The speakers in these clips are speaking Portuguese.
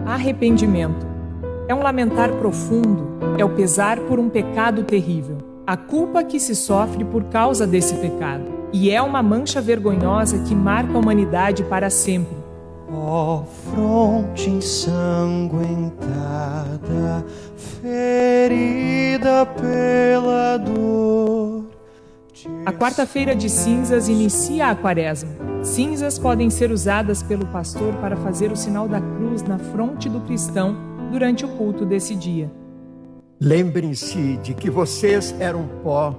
Arrependimento. É um lamentar profundo, é o pesar por um pecado terrível, a culpa que se sofre por causa desse pecado, e é uma mancha vergonhosa que marca a humanidade para sempre. Ó fronte ensanguentada, ferida pela dor. A quarta-feira de cinzas inicia a quaresma. Cinzas podem ser usadas pelo pastor para fazer o sinal da cruz na fronte do cristão durante o culto desse dia. Lembrem-se de que vocês eram pó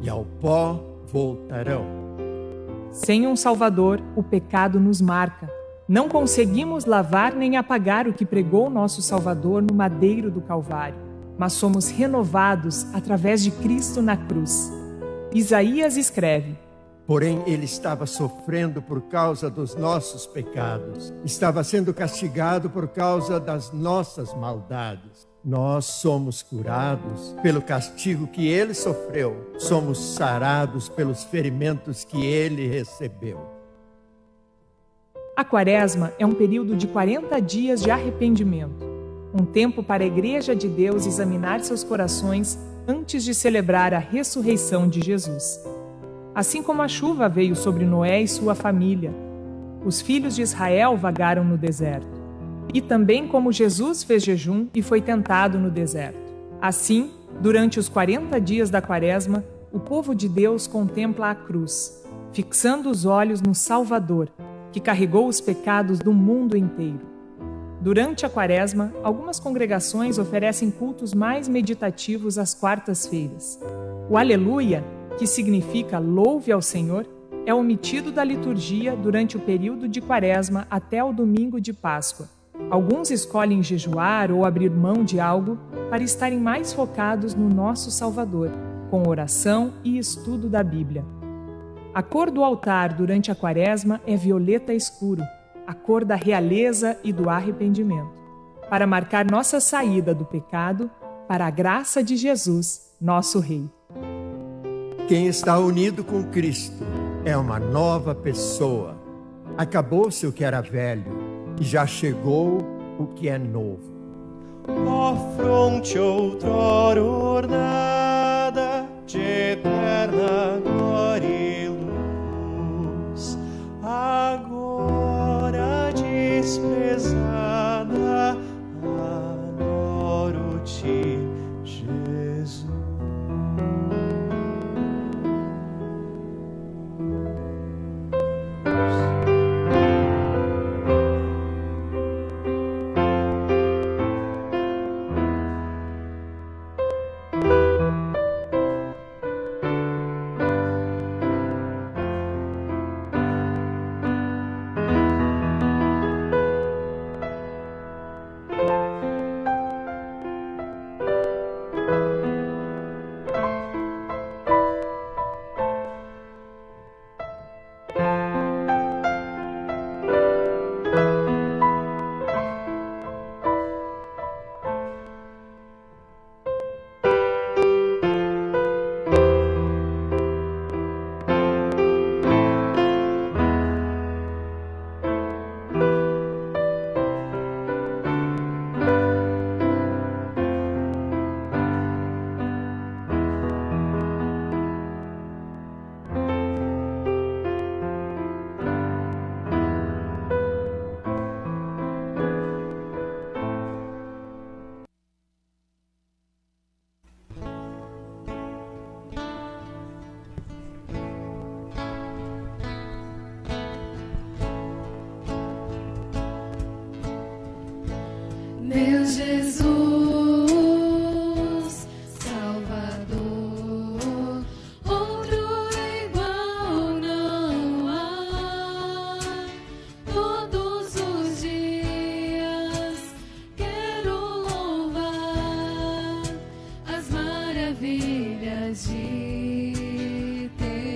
e ao pó voltarão. Sem um Salvador, o pecado nos marca. Não conseguimos lavar nem apagar o que pregou nosso Salvador no madeiro do Calvário, mas somos renovados através de Cristo na cruz. Isaías escreve: Porém, ele estava sofrendo por causa dos nossos pecados. Estava sendo castigado por causa das nossas maldades. Nós somos curados pelo castigo que ele sofreu. Somos sarados pelos ferimentos que ele recebeu. A quaresma é um período de 40 dias de arrependimento. Um tempo para a Igreja de Deus examinar seus corações antes de celebrar a ressurreição de Jesus. Assim como a chuva veio sobre Noé e sua família, os filhos de Israel vagaram no deserto. E também como Jesus fez jejum e foi tentado no deserto. Assim, durante os 40 dias da quaresma, o povo de Deus contempla a cruz, fixando os olhos no Salvador, que carregou os pecados do mundo inteiro. Durante a quaresma, algumas congregações oferecem cultos mais meditativos às quartas-feiras. O Aleluia, que significa louve ao Senhor, é omitido da liturgia durante o período de quaresma até o domingo de Páscoa. Alguns escolhem jejuar ou abrir mão de algo para estarem mais focados no nosso Salvador, com oração e estudo da Bíblia. A cor do altar durante a quaresma é violeta escuro, a cor da realeza e do arrependimento, para marcar nossa saída do pecado para a graça de Jesus, nosso Rei. Quem está unido com Cristo é uma nova pessoa. Acabou-se o que era velho e já chegou o que é novo. Ó fronte outrora ornada de eterna glória e luz, agora desprezada, adoro-te, Jesus. Meu Jesus, Salvador, outro igual não há. Todos os dias quero louvar as maravilhas de teu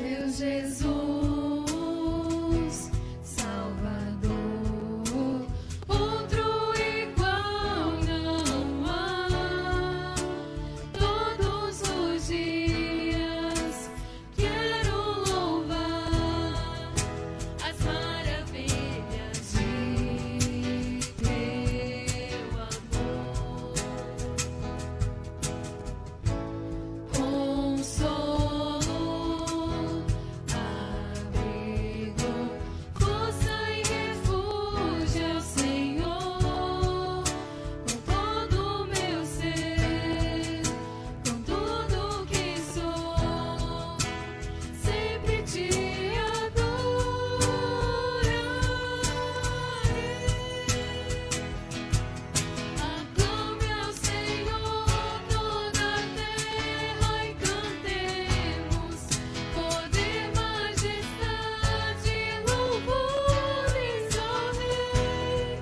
Meu Jesus, Salvador, outro igual não há. Todos os dias quero louvar as maravilhas de teu amor. Consolo, abrigo, força e refúgio é o Senhor. Com todo o meu ser, com tudo que sou, sempre te adorarei. Aclame ao Senhor toda a terra e cantemos poder, majestade, louvores ao Rei.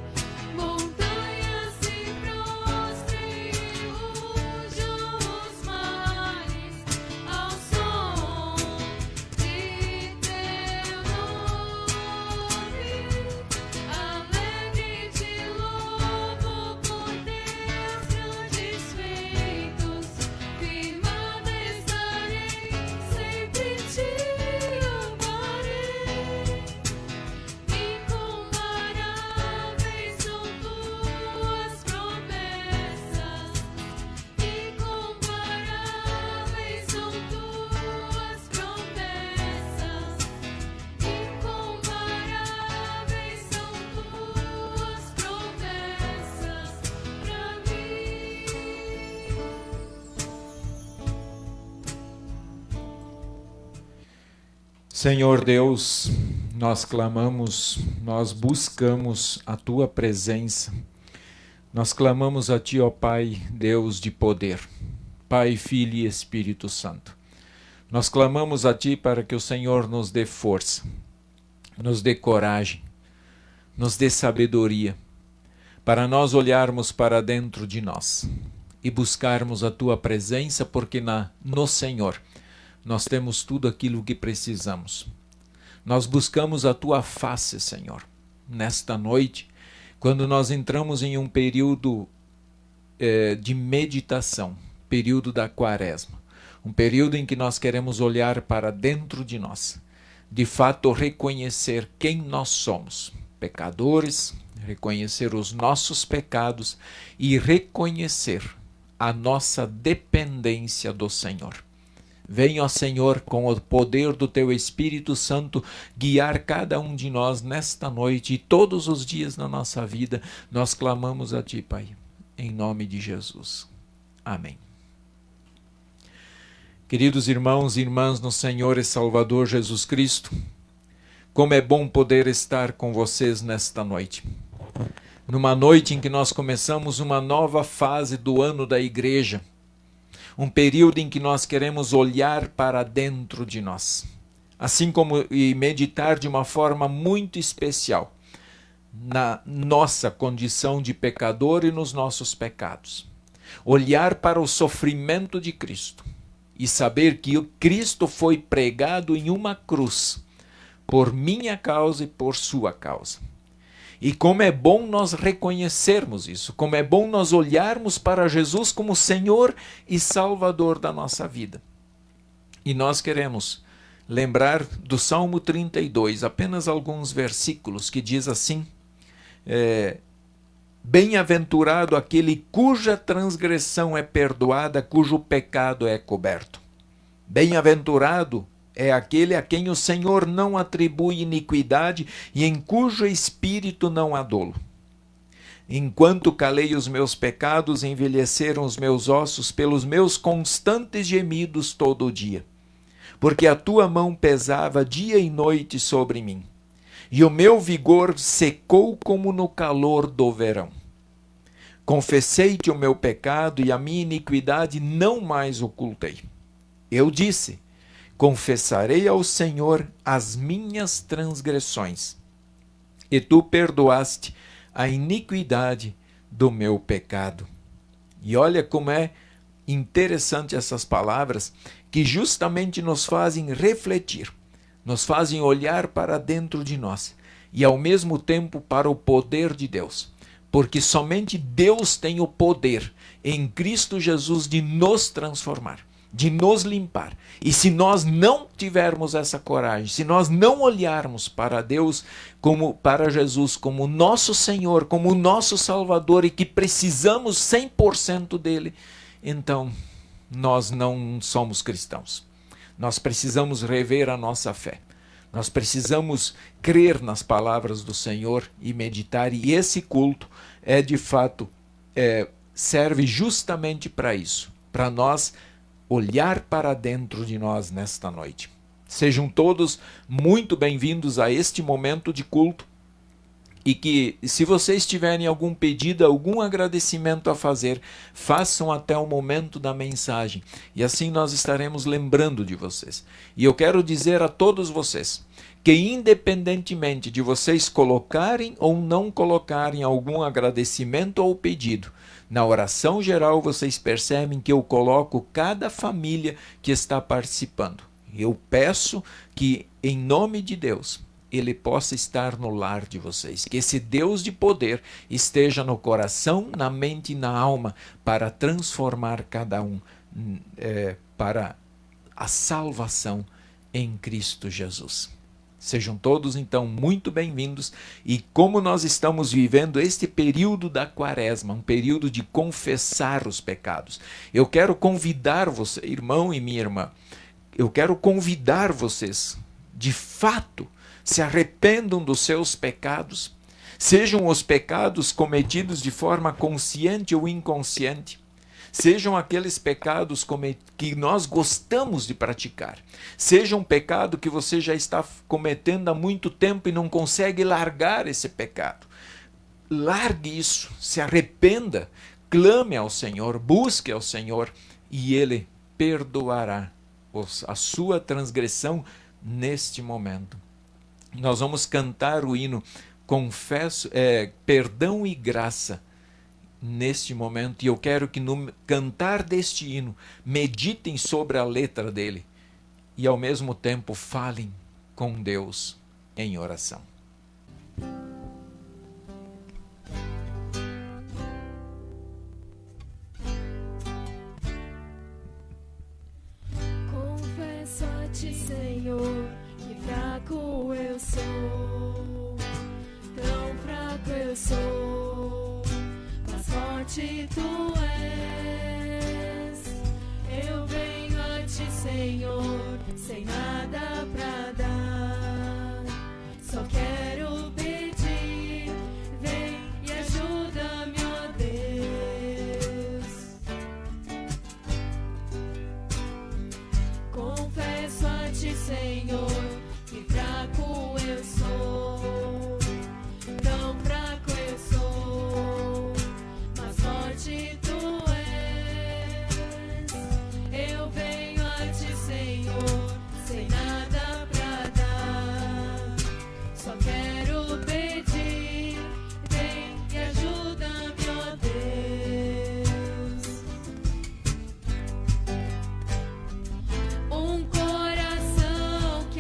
Montanhas se prostrem e rujam os mares ao som de teu nome. Alegre te louvo por teus grandes feitos. Firmada estarei, sempre te louvarei. Incomparáveis são tuas promessas. Incomparáveis são tuas promessas. Incomparáveis são tuas promessas pra mim. Senhor Deus, nós clamamos, nós buscamos a Tua presença. Nós clamamos a Ti, ó Pai, Deus de poder, Pai, Filho e Espírito Santo. Nós clamamos a Ti para que o Senhor nos dê força, nos dê coragem, nos dê sabedoria, para nós olharmos para dentro de nós e buscarmos a Tua presença, porque no Senhor nós temos tudo aquilo que precisamos. Nós buscamos a Tua face, Senhor. Nesta noite, quando nós entramos em um período de meditação, período da Quaresma, um período em que nós queremos olhar para dentro de nós, de fato reconhecer quem nós somos, pecadores, reconhecer os nossos pecados e reconhecer a nossa dependência do Senhor. Venha, ó Senhor, com o poder do Teu Espírito Santo, guiar cada um de nós nesta noite e todos os dias na nossa vida. Nós clamamos a Ti, Pai, em nome de Jesus. Amém. Queridos irmãos e irmãs no Senhor e Salvador Jesus Cristo, como é bom poder estar com vocês nesta noite. Numa noite em que nós começamos uma nova fase do ano da Igreja, um período em que nós queremos olhar para dentro de nós, assim como e meditar de uma forma muito especial na nossa condição de pecador e nos nossos pecados. Olhar para o sofrimento de Cristo e saber que o Cristo foi pregado em uma cruz por minha causa e por sua causa. E como é bom nós reconhecermos isso, como é bom nós olharmos para Jesus como Senhor e Salvador da nossa vida. E nós queremos lembrar do Salmo 32, apenas alguns versículos, que diz assim: bem-aventurado aquele cuja transgressão é perdoada, cujo pecado é coberto. Bem-aventurado é aquele a quem o Senhor não atribui iniquidade e em cujo espírito não há dolo. Enquanto calei os meus pecados, envelheceram os meus ossos pelos meus constantes gemidos todo o dia. Porque a tua mão pesava dia e noite sobre mim, e o meu vigor secou como no calor do verão. Confessei-te o meu pecado e a minha iniquidade não mais ocultei. Eu disse: confessarei ao Senhor as minhas transgressões, e tu perdoaste a iniquidade do meu pecado. E olha como é interessante essas palavras que justamente nos fazem refletir, nos fazem olhar para dentro de nós e ao mesmo tempo para o poder de Deus, porque somente Deus tem o poder em Cristo Jesus de nos transformar, de nos limpar. E se nós não tivermos essa coragem, se nós não olharmos para Deus, como para Jesus, como nosso Senhor, como nosso Salvador e que precisamos 100% dele, então nós não somos cristãos. Nós precisamos rever a nossa fé. Nós precisamos crer nas palavras do Senhor e meditar, e esse culto é de fato, serve justamente para isso, para nós olhar para dentro de nós nesta noite. Sejam todos muito bem-vindos a este momento de culto, e que, se vocês tiverem algum pedido, algum agradecimento a fazer, façam até o momento da mensagem, e assim nós estaremos lembrando de vocês. E eu quero dizer a todos vocês que, independentemente de vocês colocarem ou não colocarem algum agradecimento ou pedido, na oração geral vocês percebem que eu coloco cada família que está participando. Eu peço que, em nome de Deus, ele possa estar no lar de vocês, que esse Deus de poder esteja no coração, na mente e na alma, para transformar cada um para a salvação em Cristo Jesus. Sejam todos então muito bem-vindos, e como nós estamos vivendo este período da Quaresma, um período de confessar os pecados, eu quero convidar você, irmão e minha irmã, eu quero convidar vocês, de fato, se arrependam dos seus pecados, sejam os pecados cometidos de forma consciente ou inconsciente, sejam aqueles pecados que nós gostamos de praticar, seja um pecado que você já está cometendo há muito tempo e não consegue largar esse pecado. Largue isso, se arrependa, clame ao Senhor, busque ao Senhor, e Ele perdoará a sua transgressão neste momento. Nós vamos cantar o hino Perdão e Graça neste momento, e eu quero que no cantar deste hino meditem sobre a letra dele e ao mesmo tempo falem com Deus em oração. Confesso a ti, Senhor, que fraco eu sou, tão fraco eu sou, mas forte tu és. Eu venho a ti, Senhor, sem nada pra dar, só quero pedir, vem e ajuda-me, ó Deus. Confesso a ti, Senhor, que fraco eu sou, tão fraco eu sou, mas forte tu és. Eu venho a ti, Senhor, sem nada pra dar, só quero pedir, vem e ajuda-me, ó Deus. Um coração que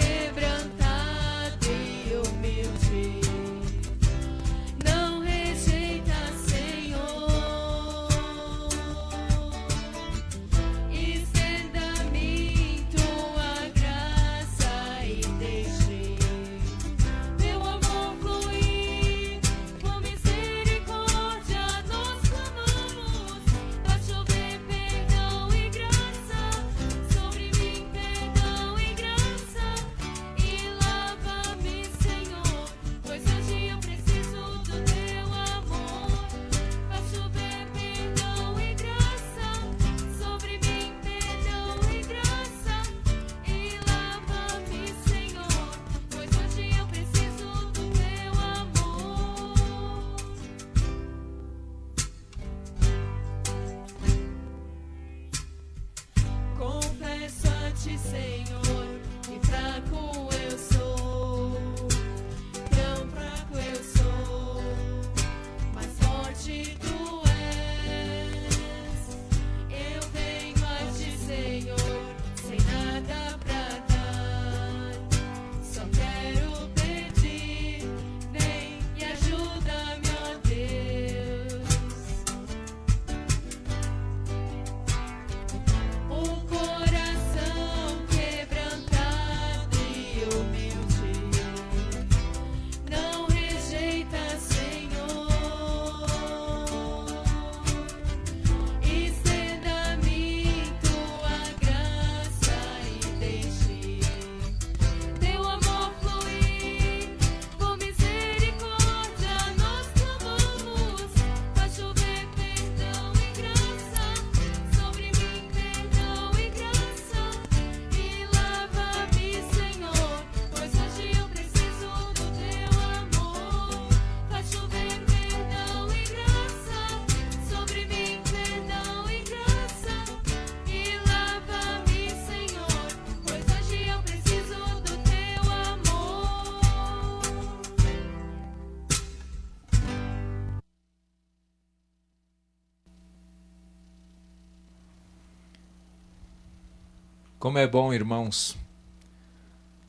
Como é bom, irmãos,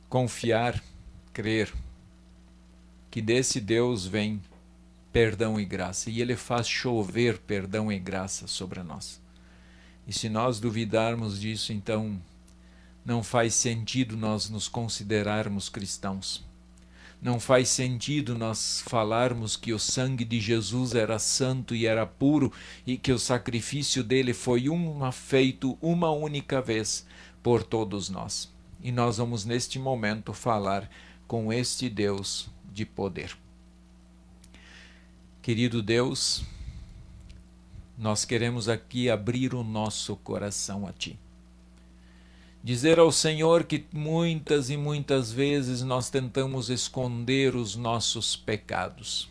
confiar, crer que desse Deus vem perdão e graça, e Ele faz chover perdão e graça sobre nós. E se nós duvidarmos disso, então não faz sentido nós nos considerarmos cristãos. Não faz sentido nós falarmos que o sangue de Jesus era santo e era puro e que o sacrifício dele foi feito uma única vez por todos nós. E nós vamos neste momento falar com este Deus de poder. Querido Deus, nós queremos aqui abrir o nosso coração a Ti. Dizer ao Senhor que muitas e muitas vezes nós tentamos esconder os nossos pecados.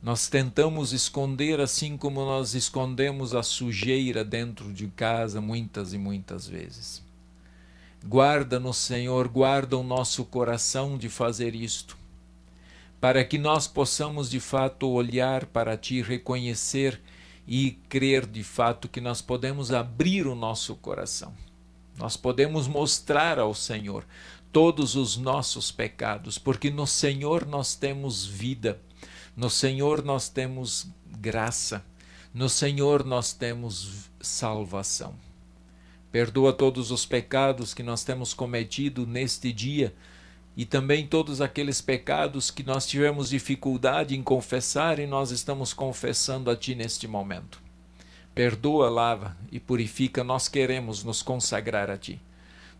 Nós tentamos esconder assim como nós escondemos a sujeira dentro de casa muitas e muitas vezes. Guarda-nos, Senhor, guarda o nosso coração de fazer isto, para que nós possamos de fato olhar para Ti, reconhecer e crer de fato que nós podemos abrir o nosso coração. Nós podemos mostrar ao Senhor todos os nossos pecados, porque no Senhor nós temos vida, no Senhor nós temos graça, no Senhor nós temos salvação. Perdoa todos os pecados que nós temos cometido neste dia e também todos aqueles pecados que nós tivemos dificuldade em confessar e nós estamos confessando a Ti neste momento. Perdoa, lava e purifica. Nós queremos nos consagrar a Ti.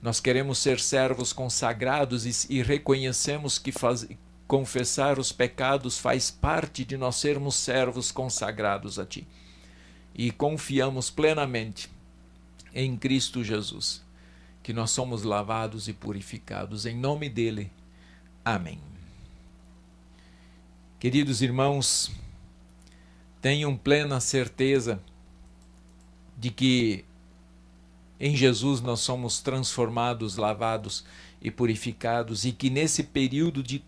Nós queremos ser servos consagrados e reconhecemos que confessar os pecados faz parte de nós sermos servos consagrados a Ti. E confiamos plenamente em Cristo Jesus, que nós somos lavados e purificados. Em nome dEle. Amém. Queridos irmãos, tenham plena certeza de que em Jesus nós somos transformados, lavados e purificados, e que nesse período de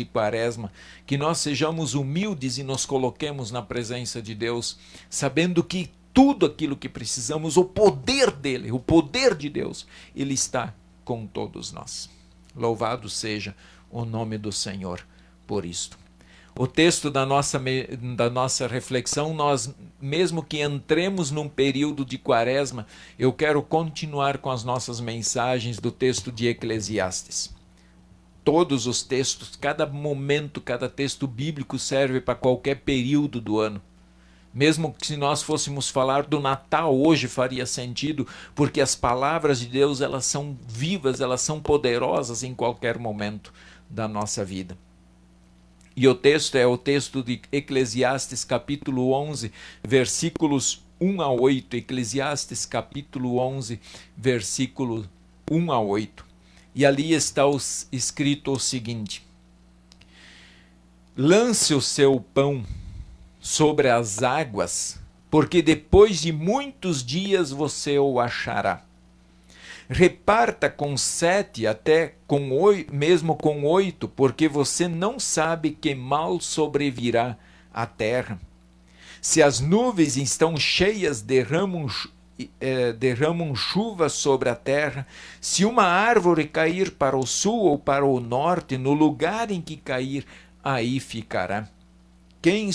Quaresma, que nós sejamos humildes e nos coloquemos na presença de Deus, sabendo que tudo aquilo que precisamos, o poder dele, o poder de Deus, ele está com todos nós. Louvado seja o nome do Senhor por isto. O texto da nossa reflexão, nós, mesmo que entremos num período de Quaresma, eu quero continuar com as nossas mensagens do texto de Eclesiastes. Todos os textos, cada momento, cada texto bíblico serve para qualquer período do ano. Mesmo que se nós fôssemos falar do Natal hoje faria sentido, porque as palavras de Deus, elas são vivas, elas são poderosas em qualquer momento da nossa vida. E o texto é o texto de Eclesiastes capítulo 11, versículos 1 a 8. Eclesiastes capítulo 11, versículo 1 a 8. E ali está escrito o seguinte: lance o seu pão sobre as águas, porque depois de muitos dias você o achará. Reparta com 7, até com 8, mesmo com 8, porque você não sabe que mal sobrevirá à terra. Se as nuvens estão cheias, derramam chuva sobre a terra. Se uma árvore cair para o sul ou para o norte, no lugar em que cair, aí ficará. Quem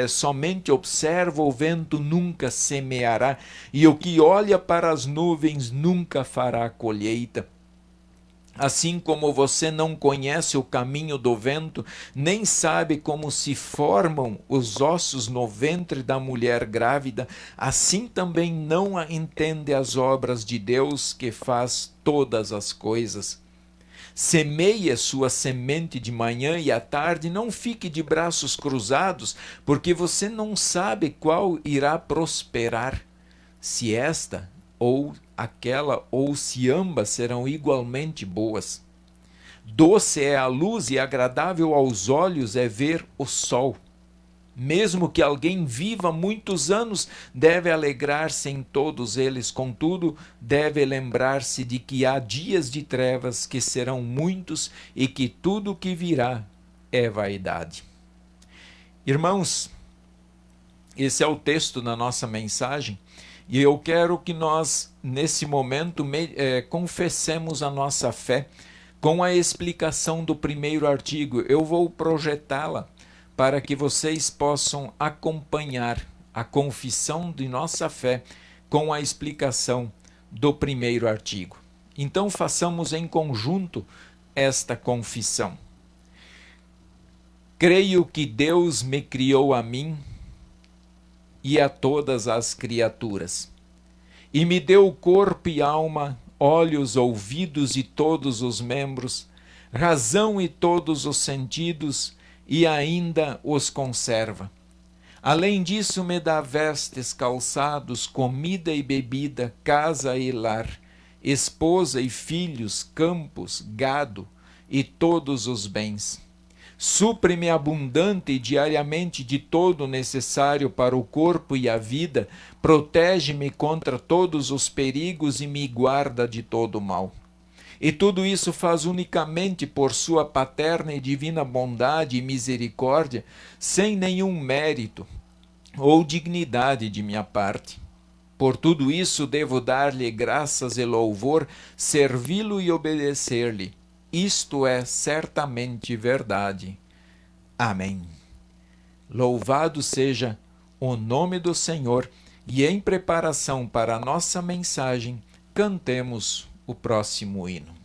somente observa o vento nunca semeará, e o que olha para as nuvens nunca fará colheita. Assim como você não conhece o caminho do vento, nem sabe como se formam os ossos no ventre da mulher grávida, assim também não entende as obras de Deus, que faz todas as coisas. Semeie sua semente de manhã e à tarde, não fique de braços cruzados, porque você não sabe qual irá prosperar, se esta ou aquela, ou se ambas serão igualmente boas. Doce é a luz e agradável aos olhos é ver o sol. Mesmo que alguém viva muitos anos, deve alegrar-se em todos eles. Contudo, deve lembrar-se de que há dias de trevas que serão muitos e que tudo o que virá é vaidade. Irmãos, esse é o texto da nossa mensagem E eu quero que nós, nesse momento, confessemos a nossa fé com a explicação do primeiro artigo. Eu vou projetá-la para que vocês possam acompanhar a confissão de nossa fé com a explicação do primeiro artigo. Então façamos em conjunto esta confissão. Creio que Deus me criou a mim e a todas as criaturas, e me deu corpo e alma, olhos, ouvidos e todos os membros, razão e todos os sentidos, e ainda os conserva. Além disso, me dá vestes, calçados, comida e bebida, casa e lar, esposa e filhos, campos, gado e todos os bens. Supre-me abundante e diariamente de todo o necessário para o corpo e a vida, protege-me contra todos os perigos e me guarda de todo o mal. E tudo isso faz unicamente por sua paterna e divina bondade e misericórdia, sem nenhum mérito ou dignidade de minha parte. Por tudo isso devo dar-lhe graças e louvor, servi-lo e obedecer-lhe. Isto é certamente verdade. Amém. Louvado seja o nome do Senhor, e em preparação para a nossa mensagem, cantemos o próximo hino.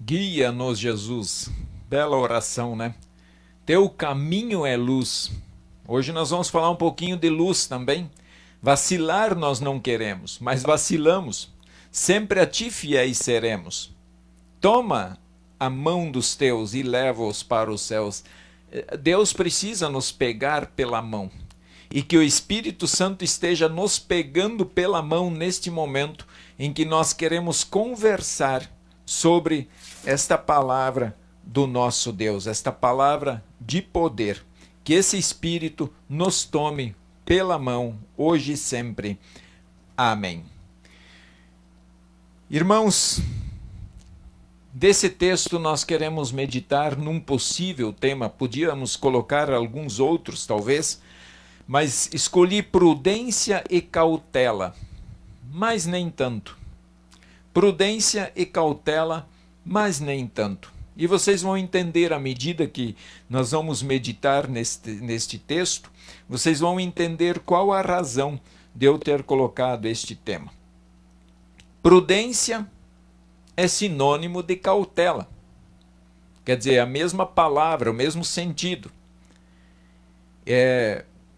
Guia-nos, Jesus. Bela oração, né? Teu caminho é luz. Hoje nós vamos falar um pouquinho de luz também. Vacilar nós não queremos, mas vacilamos. Sempre a ti fiéis seremos. Toma a mão dos teus e leva-os para os céus. Deus precisa nos pegar pela mão. E que o Espírito Santo esteja nos pegando pela mão neste momento em que nós queremos conversar sobre esta palavra do nosso Deus, esta palavra de poder. Que esse Espírito nos tome pela mão, hoje e sempre. Amém. Irmãos, desse texto nós queremos meditar num possível tema. Podíamos colocar alguns outros, talvez, mas escolhi prudência e cautela, mas nem tanto. Prudência e cautela, mas nem tanto. E vocês vão entender à medida que nós vamos meditar neste texto, vocês vão entender qual a razão de eu ter colocado este tema. Prudência é sinônimo de cautela. Quer dizer, a mesma palavra, o mesmo sentido.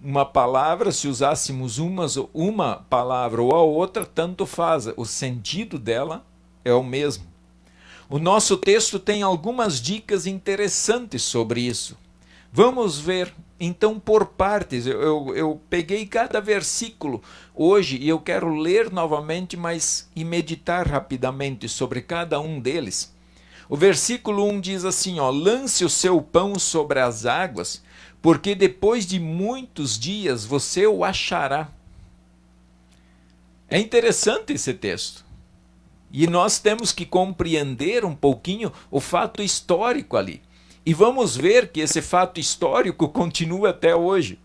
uma palavra, se usássemos uma palavra ou a outra, tanto faz, o sentido dela é o mesmo. O nosso texto tem algumas dicas interessantes sobre isso. Vamos ver, então, por partes. Eu peguei cada versículo hoje e eu quero ler novamente, mas e meditar rapidamente sobre cada um deles. O versículo 1 diz assim, ó, lance o seu pão sobre as águas, porque depois de muitos dias você o achará. É interessante esse texto. E nós temos que compreender um pouquinho o fato histórico ali. E vamos ver que esse fato histórico continua até hoje.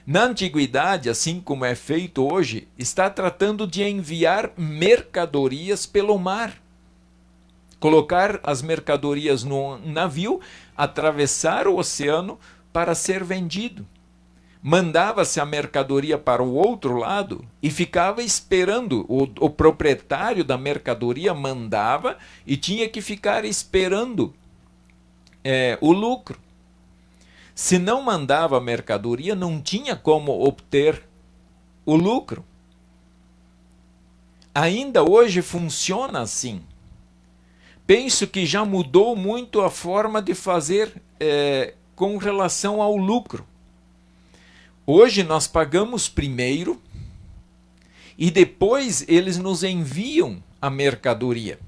Na antiguidade, assim como é feito hoje, está tratando de enviar mercadorias pelo mar. Colocar as mercadorias no navio, atravessar o oceano para ser vendido. Mandava-se a mercadoria para o outro lado e ficava esperando. O proprietário da mercadoria mandava e tinha que ficar esperando o lucro. Se não mandava a mercadoria, não tinha como obter o lucro. Ainda hoje funciona assim. Penso que já mudou muito a forma de fazer com relação ao lucro. Hoje nós pagamos primeiro e depois eles nos enviam a mercadoria.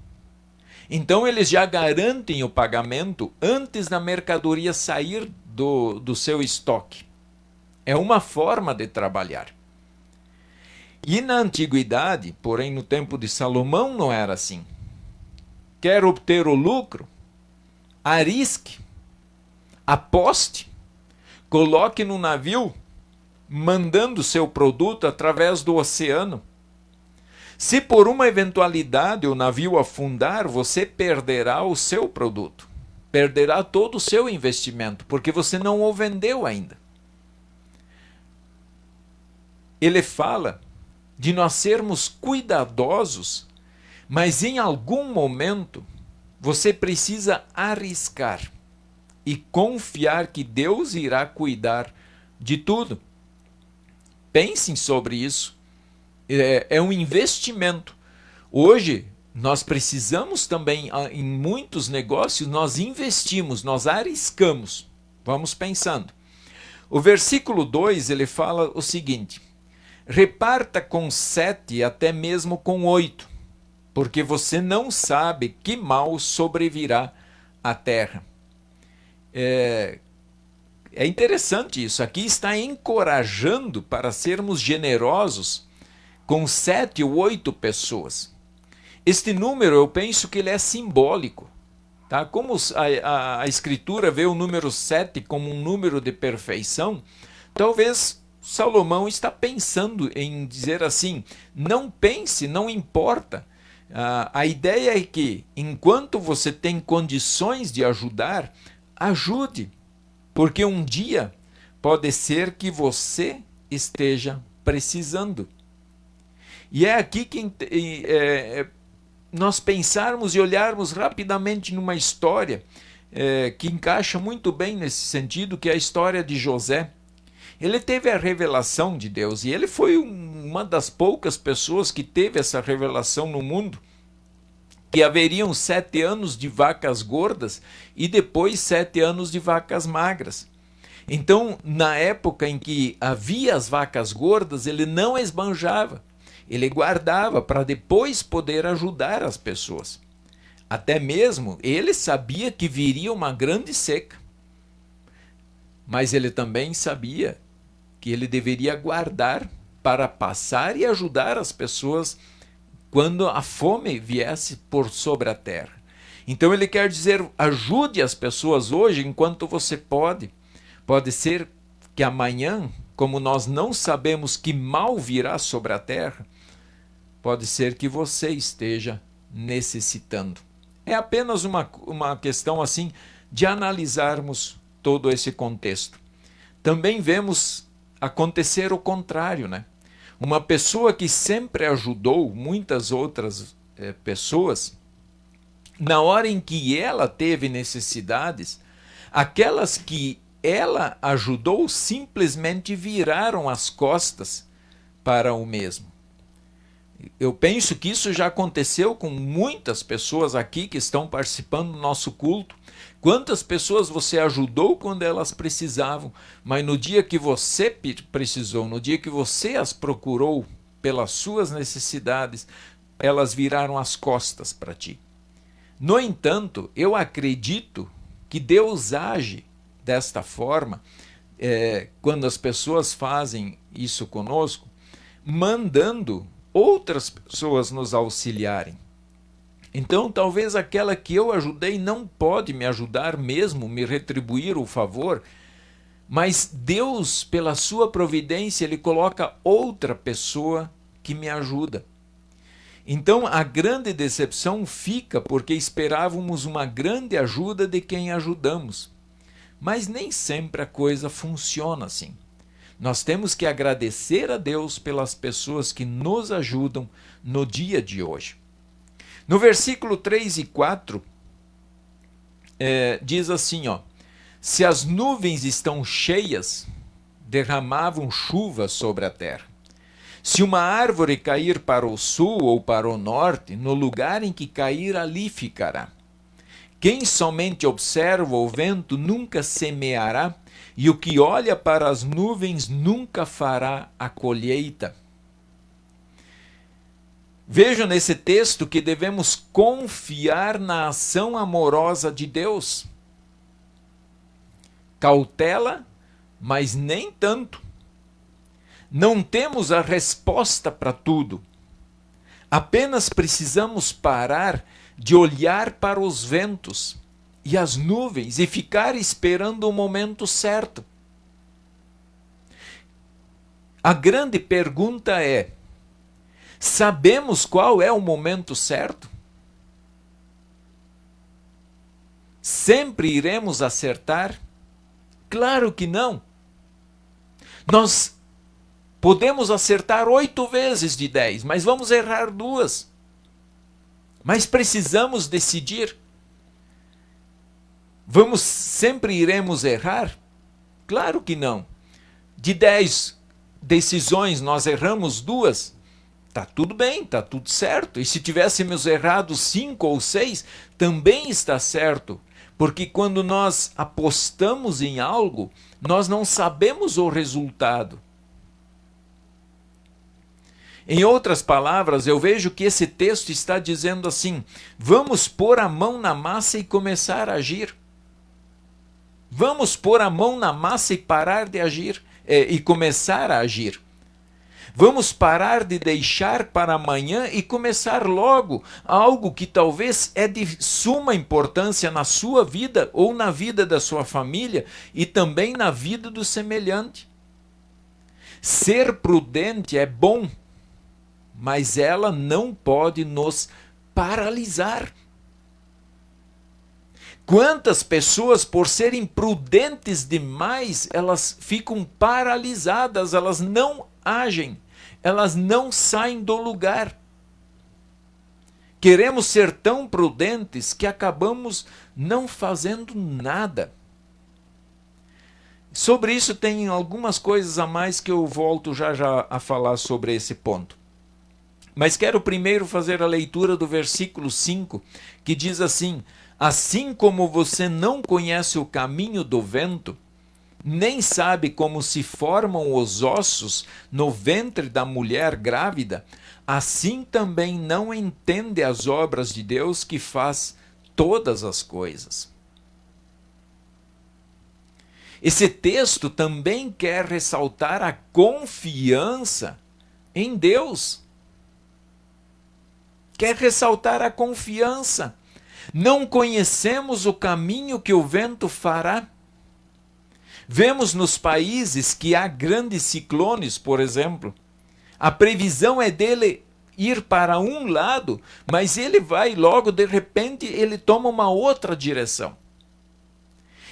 Então eles já garantem o pagamento antes da mercadoria sair do seu estoque. É uma forma de trabalhar. E na antiguidade, porém no tempo de Salomão não era assim. Quer obter o lucro? Arrisque, aposte, coloque no navio, mandando seu produto através do oceano. Se por uma eventualidade o navio afundar, você perderá o seu produto. Perderá todo o seu investimento, porque você não o vendeu ainda. Ele fala de nós sermos cuidadosos, mas em algum momento você precisa arriscar e confiar que Deus irá cuidar de tudo. Pensem sobre isso. É um investimento. Hoje, nós precisamos também, em muitos negócios, nós investimos, nós arriscamos. Vamos pensando. O versículo 2, ele fala o seguinte: reparta com 7 e até mesmo com 8, porque você não sabe que mal sobrevirá à terra. É interessante isso. Aqui está encorajando para sermos generosos com 7 ou 8 pessoas. Este número, eu penso que ele é simbólico. Tá? Como a Escritura vê o número 7 como um número de perfeição, talvez Salomão está pensando em dizer assim, não pense, não importa. A ideia é que, enquanto você tem condições de ajudar, ajude. Porque um dia pode ser que você esteja precisando. E é aqui que nós pensarmos e olharmos rapidamente numa história que encaixa muito bem nesse sentido, que é a história de José. Ele teve a revelação de Deus e ele foi uma das poucas pessoas que teve essa revelação no mundo, que haveriam 7 anos de vacas gordas e depois 7 anos de vacas magras. Então, na época em que havia as vacas gordas, ele não esbanjava, ele guardava para depois poder ajudar as pessoas. Até mesmo ele sabia que viria uma grande seca, mas ele também sabia que ele deveria guardar para passar e ajudar as pessoas quando a fome viesse por sobre a terra. Então ele quer dizer, ajude as pessoas hoje enquanto você pode. Pode ser que amanhã, como nós não sabemos que mal virá sobre a terra, pode ser que você esteja necessitando. É apenas uma questão assim de analisarmos todo esse contexto. Também vemos acontecer o contrário, né? Uma pessoa que sempre ajudou muitas outras pessoas, na hora em que ela teve necessidades, aquelas que ela ajudou, simplesmente viraram as costas para o mesmo. Eu penso que isso já aconteceu com muitas pessoas aqui que estão participando do nosso culto. Quantas pessoas você ajudou quando elas precisavam, mas no dia que você precisou, no dia que você as procurou pelas suas necessidades, elas viraram as costas para ti. No entanto, eu acredito que Deus age desta forma, quando as pessoas fazem isso conosco, mandando outras pessoas nos auxiliarem. Então, talvez aquela que eu ajudei não pode me ajudar mesmo, me retribuir o favor, mas Deus, pela sua providência, Ele coloca outra pessoa que me ajuda. Então, a grande decepção fica porque esperávamos uma grande ajuda de quem ajudamos. Mas nem sempre a coisa funciona assim. Nós temos que agradecer a Deus pelas pessoas que nos ajudam no dia de hoje. No versículo 3 e 4, diz assim, ó: se as nuvens estão cheias, derramavam chuva sobre a terra. Se uma árvore cair para o sul ou para o norte, no lugar em que cair, ali ficará. Quem somente observa o vento nunca semeará, e o que olha para as nuvens nunca fará a colheita. Vejo nesse texto que devemos confiar na ação amorosa de Deus. Cautela, mas nem tanto. Não temos a resposta para tudo. Apenas precisamos parar de olhar para os ventos e as nuvens e ficar esperando o momento certo. A grande pergunta é: sabemos qual é o momento certo? Sempre iremos acertar? Claro que não. Nós podemos acertar 8 vezes de 10, mas vamos errar 2. Mas precisamos decidir. Sempre iremos errar? Claro que não. De 10 decisões nós erramos 2, está tudo bem, está tudo certo. E se tivéssemos errado 5 ou 6, também está certo. Porque quando nós apostamos em algo, nós não sabemos o resultado. Em outras palavras, eu vejo que esse texto está dizendo assim: vamos pôr a mão na massa e começar a agir. Vamos pôr a mão na massa e parar de agir, e começar a agir. Vamos parar de deixar para amanhã e começar logo algo que talvez é de suma importância na sua vida ou na vida da sua família e também na vida do semelhante. Ser prudente é bom, mas ela não pode nos paralisar. Quantas pessoas, por serem prudentes demais, elas ficam paralisadas, elas não agem, elas não saem do lugar. Queremos ser tão prudentes que acabamos não fazendo nada. Sobre isso tem algumas coisas a mais que eu volto já a falar sobre esse ponto. Mas quero primeiro fazer a leitura do versículo 5, que diz assim: assim como você não conhece o caminho do vento, nem sabe como se formam os ossos no ventre da mulher grávida, assim também não entende as obras de Deus que faz todas as coisas. Esse texto também quer ressaltar a confiança em Deus. Quer ressaltar a confiança. Não conhecemos o caminho que o vento fará. Vemos nos países que há grandes ciclones, por exemplo. A previsão é dele ir para um lado, mas ele vai logo, de repente, ele toma uma outra direção.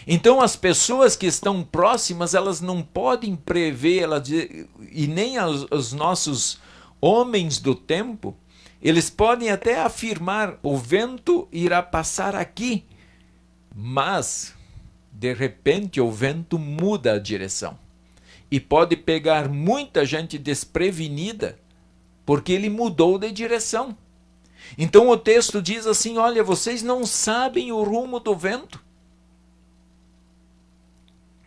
Então as pessoas que estão próximas, elas não podem prever, e nem os nossos homens do tempo, eles podem até afirmar: o vento irá passar aqui, mas de repente o vento muda a direção. E pode pegar muita gente desprevenida, porque ele mudou de direção. Então o texto diz assim: olha, vocês não sabem o rumo do vento.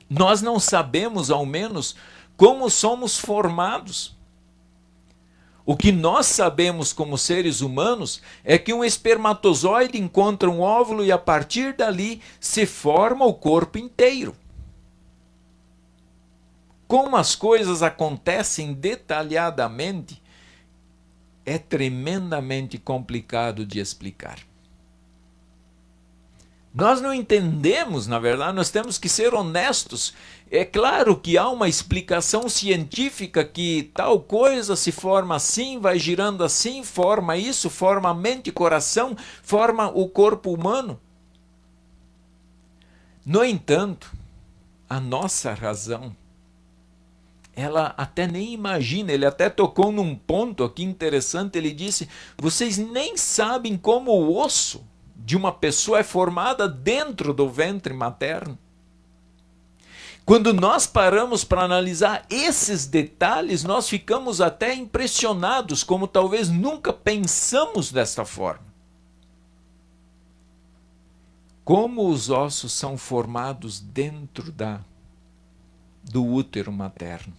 Nós não sabemos, ao menos, como somos formados. O que nós sabemos como seres humanos é que um espermatozoide encontra um óvulo e a partir dali se forma o corpo inteiro. Como as coisas acontecem detalhadamente, é tremendamente complicado de explicar. Nós não entendemos, na verdade, nós temos que ser honestos. É claro que há uma explicação científica que tal coisa se forma assim, vai girando assim, forma isso, forma a mente e coração, forma o corpo humano. No entanto, a nossa razão, ela até nem imagina. Ele até tocou num ponto aqui interessante, ele disse: vocês nem sabem como o osso de uma pessoa é formada dentro do ventre materno. Quando nós paramos para analisar esses detalhes, nós ficamos até impressionados, como talvez nunca pensamos desta forma. Como os ossos são formados dentro do útero materno.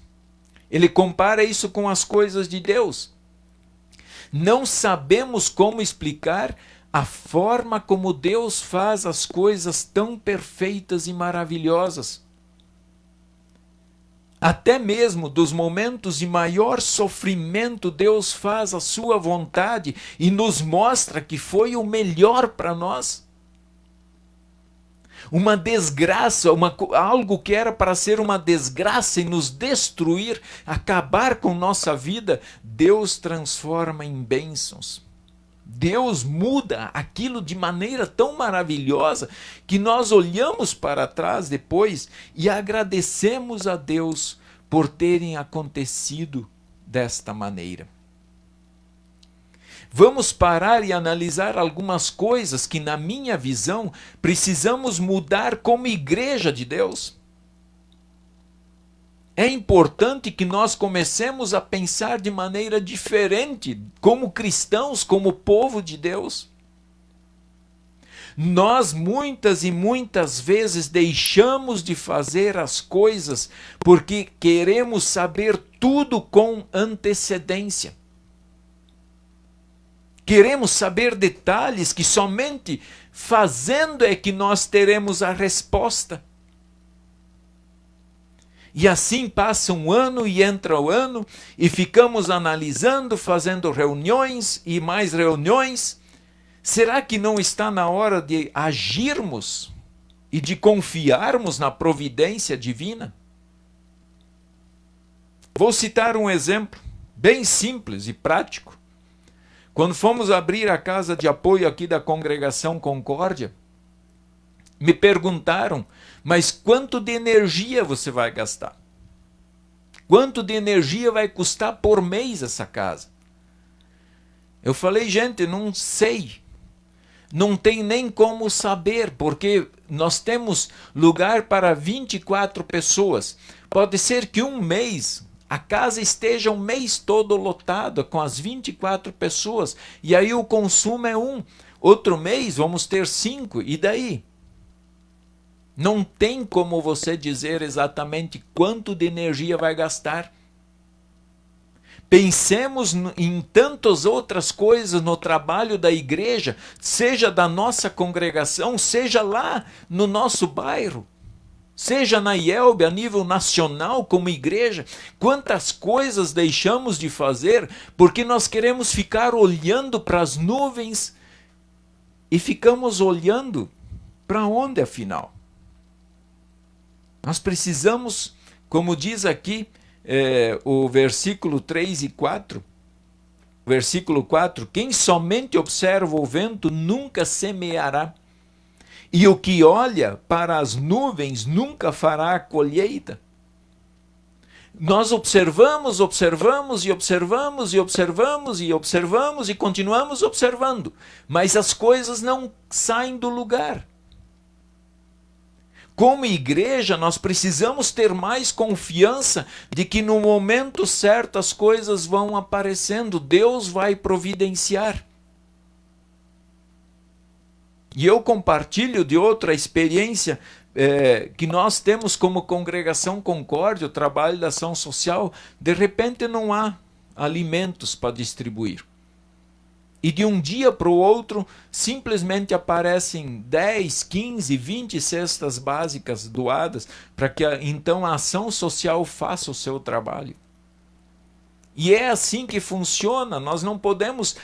Ele compara isso com as coisas de Deus. Não sabemos como explicar a forma como Deus faz as coisas tão perfeitas e maravilhosas. Até mesmo dos momentos de maior sofrimento, Deus faz a sua vontade e nos mostra que foi o melhor para nós. Uma desgraça, algo que era para ser uma desgraça e nos destruir, acabar com nossa vida, Deus transforma em bênçãos. Deus muda aquilo de maneira tão maravilhosa que nós olhamos para trás depois e agradecemos a Deus por terem acontecido desta maneira. Vamos parar e analisar algumas coisas que, na minha visão, precisamos mudar como igreja de Deus. É importante que nós comecemos a pensar de maneira diferente, como cristãos, como povo de Deus. Nós muitas e muitas vezes deixamos de fazer as coisas porque queremos saber tudo com antecedência. Queremos saber detalhes que somente fazendo é que nós teremos a resposta. E assim passa um ano e entra o ano e ficamos analisando, fazendo reuniões e mais reuniões. Será que não está na hora de agirmos e de confiarmos na providência divina? Vou citar um exemplo bem simples e prático. Quando fomos abrir a casa de apoio aqui da Congregação Concórdia, me perguntaram: mas quanto de energia você vai gastar? Quanto de energia vai custar por mês essa casa? Eu falei: gente, não sei. Não tem nem como saber, porque nós temos lugar para 24 pessoas. Pode ser que um mês a casa esteja um mês todo lotada com as 24 pessoas, e aí o consumo é 1. Outro mês vamos ter 5, e daí? Não tem como você dizer exatamente quanto de energia vai gastar. Pensemos em tantas outras coisas no trabalho da igreja, seja da nossa congregação, seja lá no nosso bairro, seja na IELB a nível nacional como igreja. Quantas coisas deixamos de fazer porque nós queremos ficar olhando para as nuvens e ficamos olhando para onde afinal? Nós precisamos, como diz aqui o versículo 3 e 4, versículo 4, quem somente observa o vento nunca semeará, e o que olha para as nuvens nunca fará a colheita. Nós observamos e continuamos observando, mas as coisas não saem do lugar. Como igreja, nós precisamos ter mais confiança de que no momento certo as coisas vão aparecendo, Deus vai providenciar. E eu compartilho de outra experiência que nós temos como Congregação Concórdia, o trabalho da ação social. De repente não há alimentos para distribuir. E de um dia para o outro, simplesmente aparecem 10, 15, 20 cestas básicas doadas para que então a ação social faça o seu trabalho. E é assim que funciona. Nós não podemos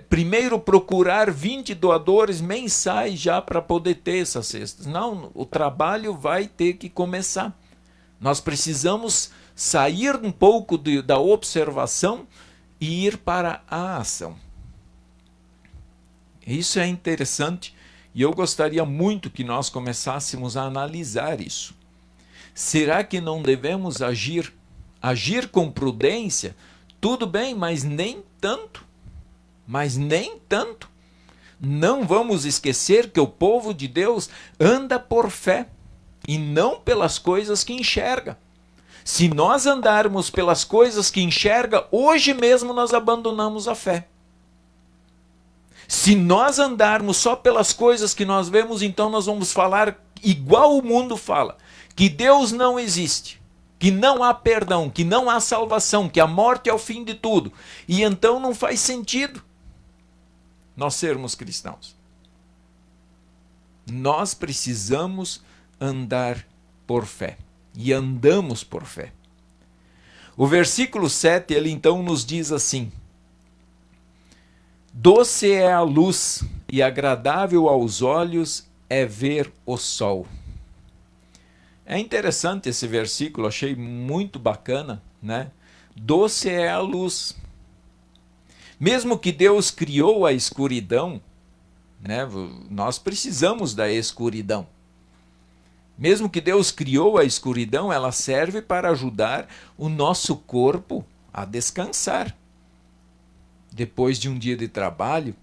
primeiro procurar 20 doadores mensais já para poder ter essas cestas. Não, o trabalho vai ter que começar. Nós precisamos sair um pouco da observação e ir para a ação. Isso é interessante e eu gostaria muito que nós começássemos a analisar isso. Será que não devemos agir com prudência? Tudo bem, mas nem tanto. Mas nem tanto. Não vamos esquecer que o povo de Deus anda por fé e não pelas coisas que enxerga. Se nós andarmos pelas coisas que enxerga, hoje mesmo nós abandonamos a fé. Se nós andarmos só pelas coisas que nós vemos, então nós vamos falar igual o mundo fala, que Deus não existe, que não há perdão, que não há salvação, que a morte é o fim de tudo. E então não faz sentido nós sermos cristãos. Nós precisamos andar por fé. E andamos por fé. O versículo 7, ele então nos diz assim: doce é a luz e agradável aos olhos é ver o sol. É interessante esse versículo, achei muito bacana, né? Doce é a luz. Mesmo que Deus criou a escuridão, né? Nós precisamos da escuridão. Mesmo que Deus criou a escuridão, ela serve para ajudar o nosso corpo a descansar. Depois de um dia de trabalho,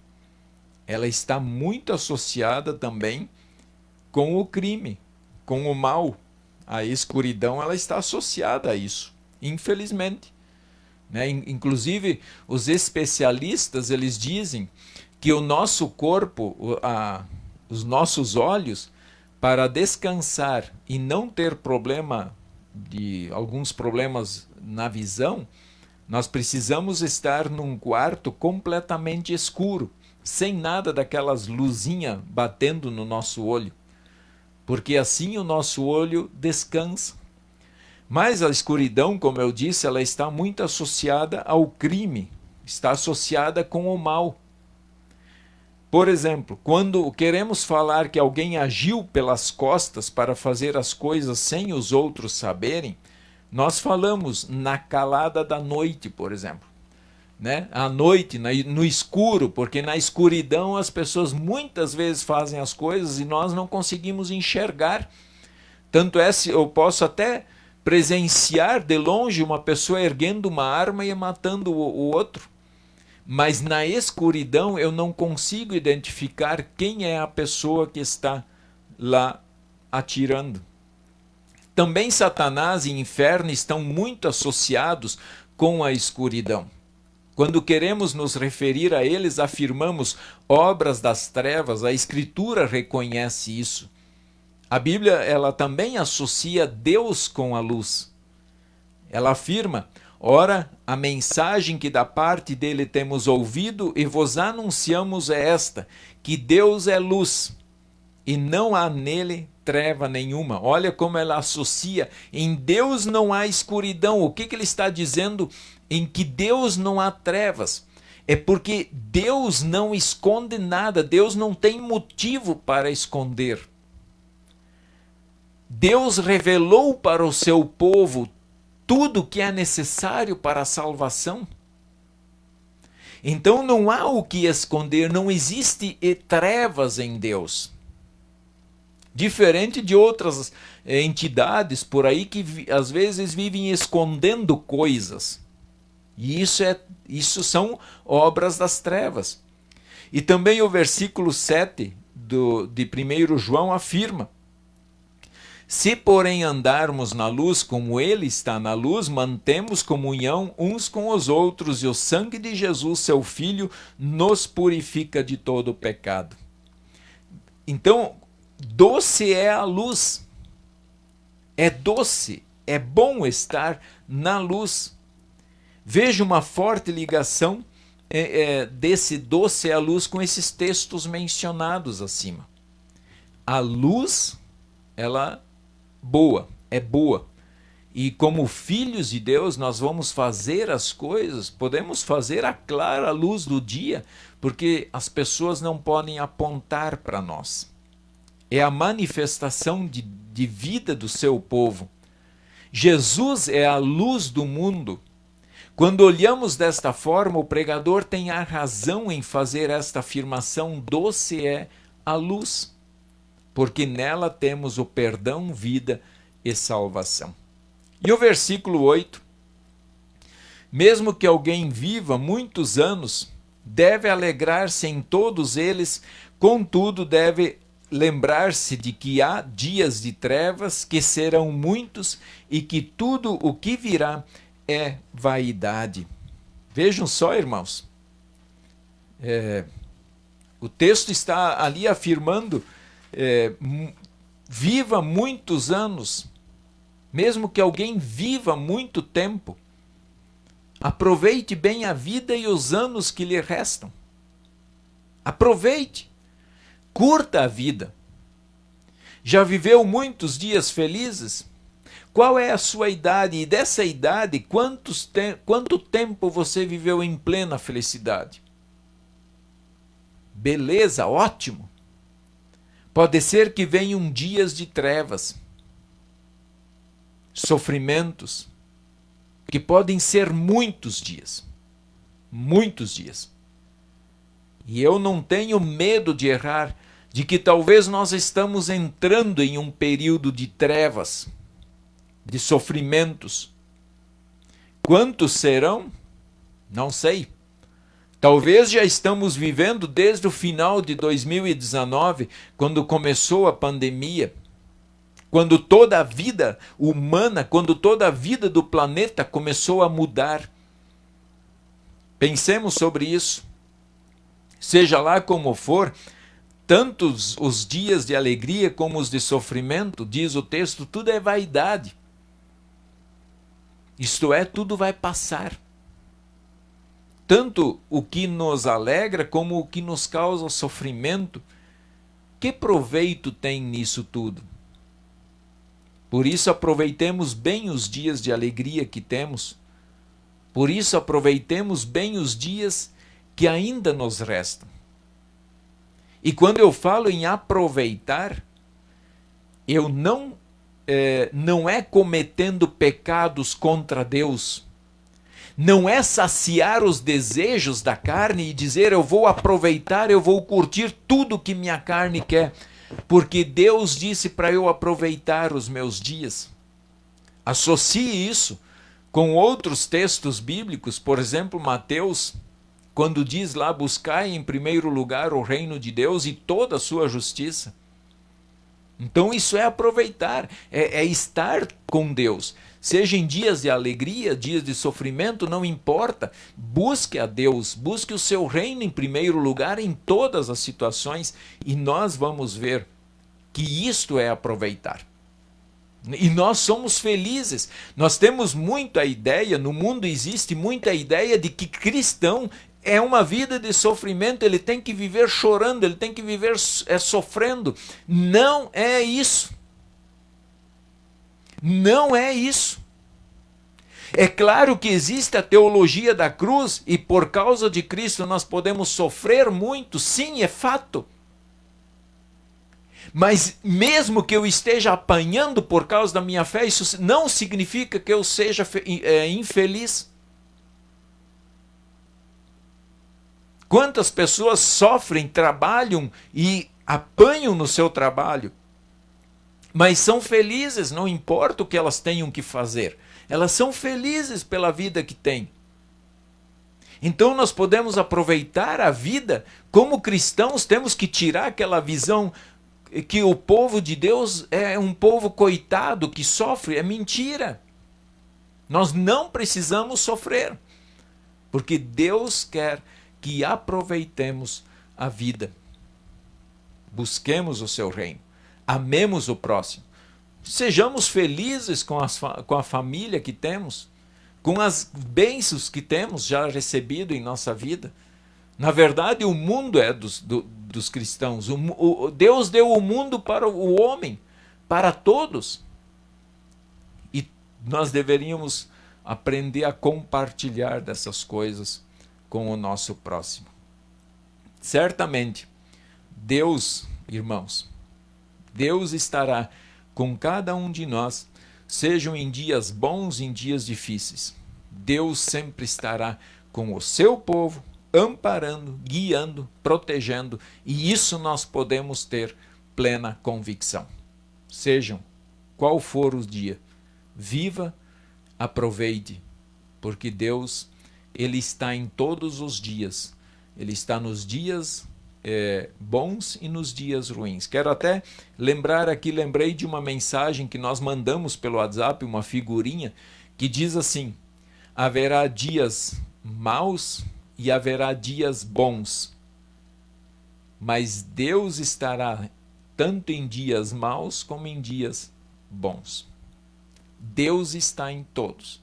ela está muito associada também com o crime, com o mal. A escuridão ela está associada a isso, infelizmente. Né? Inclusive, os especialistas eles dizem que o nosso corpo, os nossos olhos, para descansar e não ter alguns problemas na visão, nós precisamos estar num quarto completamente escuro, sem nada daquelas luzinhas batendo no nosso olho, porque assim o nosso olho descansa. Mas a escuridão, como eu disse, ela está muito associada ao crime, está associada com o mal. Por exemplo, quando queremos falar que alguém agiu pelas costas para fazer as coisas sem os outros saberem, nós falamos na calada da noite, por exemplo. Né? À noite, no escuro, porque na escuridão as pessoas muitas vezes fazem as coisas e nós não conseguimos enxergar. Tanto é que eu posso até presenciar de longe uma pessoa erguendo uma arma e matando o outro. Mas na escuridão eu não consigo identificar quem é a pessoa que está lá atirando. Também Satanás e inferno estão muito associados com a escuridão. Quando queremos nos referir a eles, afirmamos obras das trevas, a Escritura reconhece isso. A Bíblia ela também associa Deus com a luz. Ela afirma: ora, a mensagem que da parte dele temos ouvido e vos anunciamos é esta, que Deus é luz e não há nele treva nenhuma. Olha como ela associa. Em Deus não há escuridão. O que ele está dizendo em que Deus não há trevas? É porque Deus não esconde nada. Deus não tem motivo para esconder. Deus revelou para o seu povo tudo que é necessário para a salvação. Então não há o que esconder, não existe trevas em Deus. Diferente de outras entidades por aí que às vezes vivem escondendo coisas. E isso são obras das trevas. E também o versículo 7 de 1 João afirma Se, porém, andarmos na luz como ele está na luz, mantemos comunhão uns com os outros, e o sangue de Jesus, seu Filho, nos purifica de todo o pecado. Então, doce é a luz. É doce, é bom estar na luz. Vejo uma forte ligação desse doce é a luz com esses textos mencionados acima. A luz, ela é boa. E como filhos de Deus, nós vamos fazer as coisas, podemos fazer a clara luz do dia, porque as pessoas não podem apontar para nós. É a manifestação de vida do seu povo. Jesus é a luz do mundo. Quando olhamos desta forma, o pregador tem a razão em fazer esta afirmação: doce é a luz, porque nela temos o perdão, vida e salvação. E o versículo 8: mesmo que alguém viva muitos anos, deve alegrar-se em todos eles, contudo deve lembrar-se de que há dias de trevas que serão muitos e que tudo o que virá é vaidade. Vejam só, irmãos, o texto está ali afirmando, viva muitos anos, mesmo que alguém viva muito tempo, aproveite bem a vida e os anos que lhe restam. Aproveite, curta a vida. Já viveu muitos dias felizes? Qual é a sua idade? E dessa idade, quanto tempo você viveu em plena felicidade? Beleza, ótimo. Pode ser que venham dias de trevas, sofrimentos, que podem ser muitos dias. Muitos dias. E eu não tenho medo de errar, de que talvez nós estamos entrando em um período de trevas, de sofrimentos. Quantos serão? Não sei. Talvez já estamos vivendo desde o final de 2019, quando começou a pandemia, quando toda a vida humana, quando toda a vida do planeta começou a mudar. Pensemos sobre isso. Seja lá como for, tantos os dias de alegria como os de sofrimento, diz o texto, tudo é vaidade. Isto é, tudo vai passar. Tanto o que nos alegra como o que nos causa sofrimento. Que proveito tem nisso tudo? Por isso aproveitemos bem os dias de alegria que temos. Por isso aproveitemos bem os dias que ainda nos restam. E quando eu falo em aproveitar, eu não é cometendo pecados contra Deus. Não é saciar os desejos da carne e dizer eu vou aproveitar, eu vou curtir tudo que minha carne quer, porque Deus disse para eu aproveitar os meus dias. Associe isso com outros textos bíblicos, por exemplo, Mateus, quando diz lá, buscai em primeiro lugar o reino de Deus e toda a sua justiça. Então isso é aproveitar, é estar com Deus. Seja em dias de alegria, dias de sofrimento, não importa. Busque a Deus, busque o seu reino em primeiro lugar em todas as situações e nós vamos ver que isto é aproveitar. E nós somos felizes. Nós temos muita ideia, no mundo existe muita ideia de que cristão é uma vida de sofrimento, ele tem que viver chorando, ele tem que viver sofrendo. Não é isso. Não é isso. É claro que existe a teologia da cruz e por causa de Cristo nós podemos sofrer muito, sim, é fato. Mas mesmo que eu esteja apanhando por causa da minha fé, isso não significa que eu seja infeliz. Quantas pessoas sofrem, trabalham e apanham no seu trabalho, mas são felizes, não importa o que elas tenham que fazer. Elas são felizes pela vida que têm. Então nós podemos aproveitar a vida. Como cristãos temos que tirar aquela visão que o povo de Deus é um povo coitado que sofre, é mentira. Nós não precisamos sofrer, porque Deus quer que aproveitemos a vida. Busquemos o seu reino, amemos o próximo, sejamos felizes com a família que temos, com as bênçãos que temos já recebido em nossa vida. Na verdade, o mundo é dos cristãos. Deus deu o mundo para o homem, para todos. E nós deveríamos aprender a compartilhar dessas coisas com o nosso próximo. Certamente, Deus, irmãos, Deus estará com cada um de nós, sejam em dias bons, em dias difíceis. Deus sempre estará com o seu povo, amparando, guiando, protegendo, e isso nós podemos ter plena convicção. Sejam qual for o dia, viva, aproveite, porque Deus, Ele está em todos os dias. Ele está nos dias bons e nos dias ruins. Quero até lembrar aqui, lembrei de uma mensagem que nós mandamos pelo WhatsApp, uma figurinha, que diz assim: haverá dias maus e haverá dias bons, mas Deus estará tanto em dias maus como em dias bons. Deus está em todos.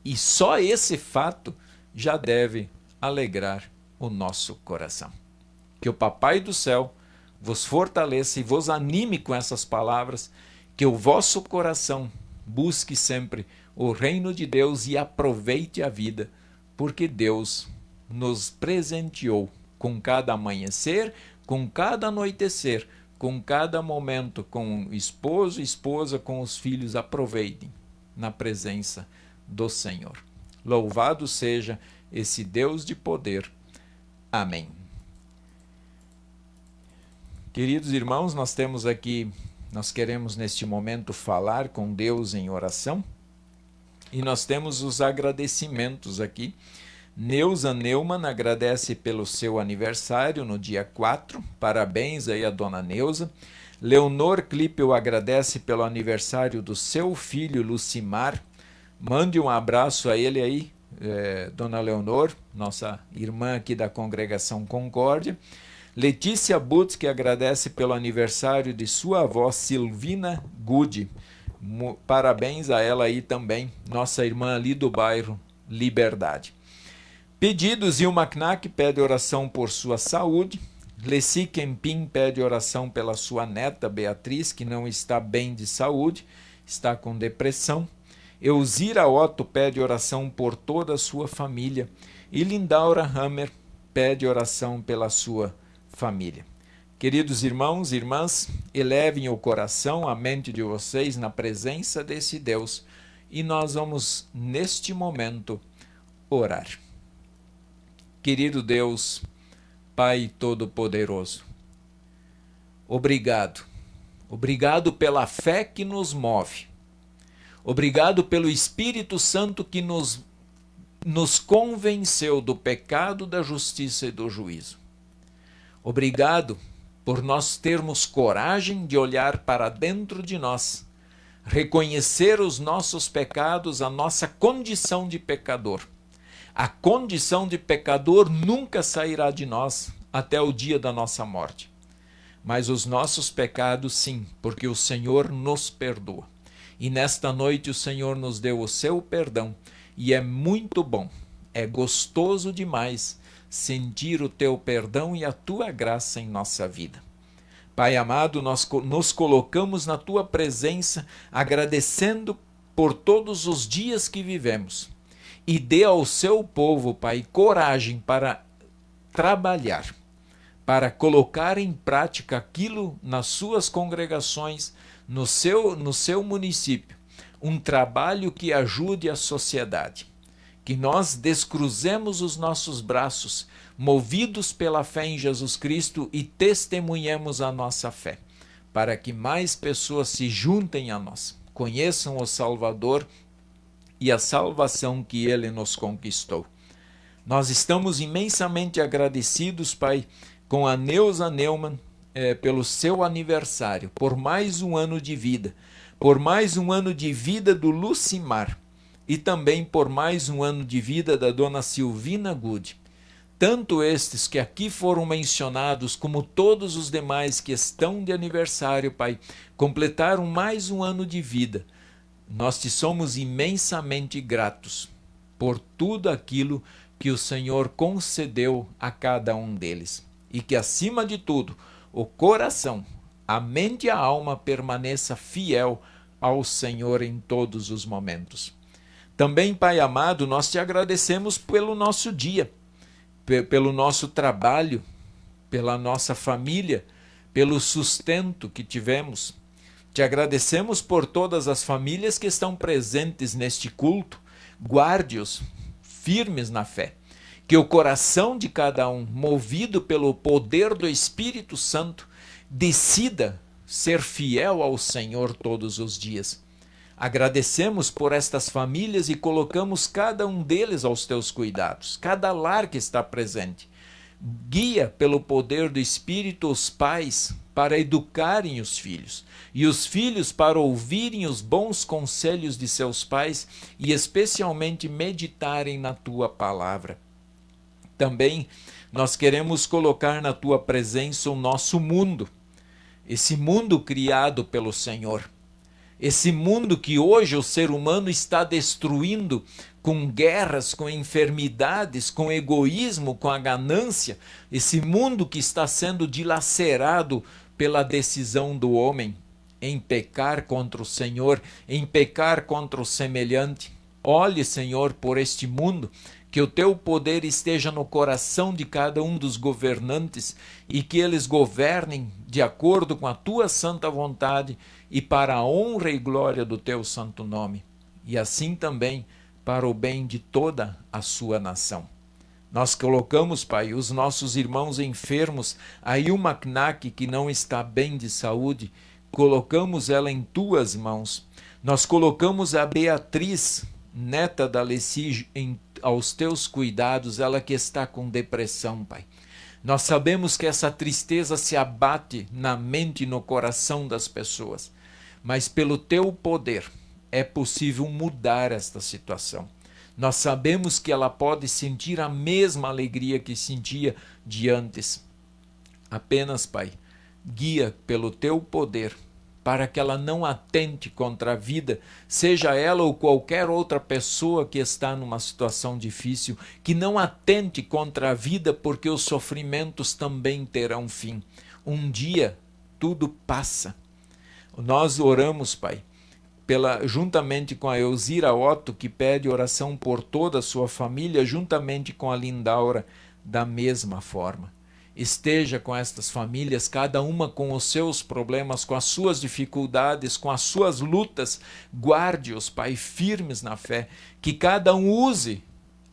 E só esse fato já deve alegrar o nosso coração. Que o Papai do Céu vos fortaleça e vos anime com essas palavras, que o vosso coração busque sempre o reino de Deus e aproveite a vida, porque Deus nos presenteou com cada amanhecer, com cada anoitecer, com cada momento, com o esposo, esposa, com os filhos. Aproveitem na presença do Senhor. Louvado seja esse Deus de poder. Amém. Queridos irmãos, nós queremos neste momento falar com Deus em oração, e nós temos os agradecimentos aqui. Neuza Neumann agradece pelo seu aniversário no dia 4, parabéns aí a dona Neuza. Leonor Klippel agradece pelo aniversário do seu filho Lucimar, mande um abraço a ele aí, dona Leonor, nossa irmã aqui da Congregação Concórdia. Letícia Butz, que agradece pelo aniversário de sua avó Silvina Gude, parabéns a ela aí também, nossa irmã ali do bairro Liberdade. Pedidos: Ilma Knack pede oração por sua saúde. Leci Kempin pede oração pela sua neta Beatriz, que não está bem de saúde, está com depressão. Elzira Otto pede oração por toda a sua família. E Lindaura Hammer pede oração pela sua família. Queridos irmãos e irmãs, elevem o coração, a mente de vocês na presença desse Deus, e nós vamos, neste momento, orar. Querido Deus, Pai Todo-Poderoso, obrigado. Obrigado pela fé que nos move. Obrigado pelo Espírito Santo que nos convenceu do pecado, da justiça e do juízo. Obrigado por nós termos coragem de olhar para dentro de nós, reconhecer os nossos pecados, a nossa condição de pecador. A condição de pecador nunca sairá de nós até o dia da nossa morte. Mas os nossos pecados, sim, porque o Senhor nos perdoa. E nesta noite o Senhor nos deu o seu perdão, e é muito bom, é gostoso demais sentir o teu perdão e a tua graça em nossa vida. Pai amado, nós nos colocamos na tua presença, agradecendo por todos os dias que vivemos. E dê ao seu povo, Pai, coragem para trabalhar, para colocar em prática aquilo nas suas congregações, no seu município, um trabalho que ajude a sociedade. Que nós descruzemos os nossos braços, movidos pela fé em Jesus Cristo, e testemunhemos a nossa fé, para que mais pessoas se juntem a nós, conheçam o Salvador e a salvação que Ele nos conquistou. Nós estamos imensamente agradecidos, Pai, com a Neuza Neumann pelo seu aniversário, por mais um ano de vida, por mais um ano de vida do Lucimar e também por mais um ano de vida da dona Silvina Good. Tanto estes que aqui foram mencionados, como todos os demais que estão de aniversário, Pai, completaram mais um ano de vida. Nós te somos imensamente gratos por tudo aquilo que o Senhor concedeu a cada um deles. E que, acima de tudo, o coração, a mente e a alma permaneça fiel ao Senhor em todos os momentos. Também, Pai amado, nós te agradecemos pelo nosso dia, pelo nosso trabalho, pela nossa família, pelo sustento que tivemos. Te agradecemos por todas as famílias que estão presentes neste culto. Guarde-os firmes na fé. Que o coração de cada um, movido pelo poder do Espírito Santo, decida ser fiel ao Senhor todos os dias. Agradecemos por estas famílias e colocamos cada um deles aos teus cuidados, cada lar que está presente. Guia pelo poder do Espírito os pais para educarem os filhos, e os filhos para ouvirem os bons conselhos de seus pais e especialmente meditarem na tua palavra. Também nós queremos colocar na tua presença o nosso mundo, esse mundo criado pelo Senhor, esse mundo que hoje o ser humano está destruindo com guerras, com enfermidades, com egoísmo, com a ganância, esse mundo que está sendo dilacerado pela decisão do homem em pecar contra o Senhor, em pecar contra o semelhante. Olhe, Senhor, por este mundo, que o teu poder esteja no coração de cada um dos governantes e que eles governem de acordo com a tua santa vontade e para a honra e glória do teu santo nome. E assim também para o bem de toda a sua nação. Nós colocamos, Pai, os nossos irmãos enfermos, a Ilma Knack, que não está bem de saúde, colocamos ela em tuas mãos. Nós colocamos a Beatriz, neta da Alessi, aos teus cuidados, ela que está com depressão, Pai. Nós sabemos que essa tristeza se abate na mente e no coração das pessoas, mas pelo teu poder é possível mudar esta situação. Nós sabemos que ela pode sentir a mesma alegria que sentia de antes. Apenas, Pai, guia pelo teu poder para que ela não atente contra a vida, seja ela ou qualquer outra pessoa que está numa situação difícil, que não atente contra a vida, porque os sofrimentos também terão fim. Um dia tudo passa. Nós oramos, Pai, juntamente com a Elzira Otto, que pede oração por toda a sua família, juntamente com a Lindaura, da mesma forma. Esteja com estas famílias, cada uma com os seus problemas, com as suas dificuldades, com as suas lutas. Guarde-os, Pai, firmes na fé, que cada um use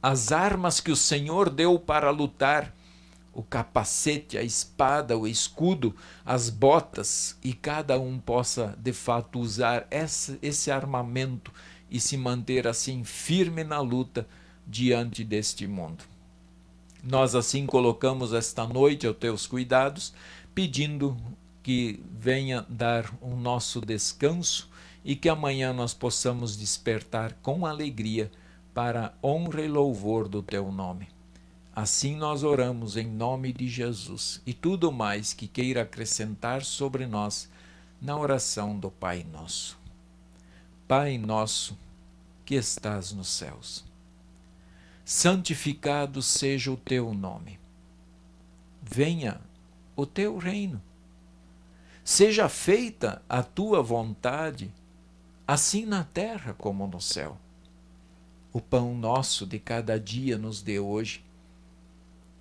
as armas que o Senhor deu para lutar, o capacete, a espada, o escudo, as botas, e cada um possa de fato usar esse armamento e se manter assim firme na luta diante deste mundo. Nós assim colocamos esta noite aos teus cuidados, pedindo que venha dar o nosso descanso e que amanhã nós possamos despertar com alegria para a honra e louvor do teu nome. Assim nós oramos em nome de Jesus, e tudo mais que queira acrescentar sobre nós na oração do Pai Nosso. Pai nosso que estás nos céus, santificado seja o teu nome. Venha o teu reino. Seja feita a tua vontade, assim na terra como no céu. O pão nosso de cada dia nos dê hoje,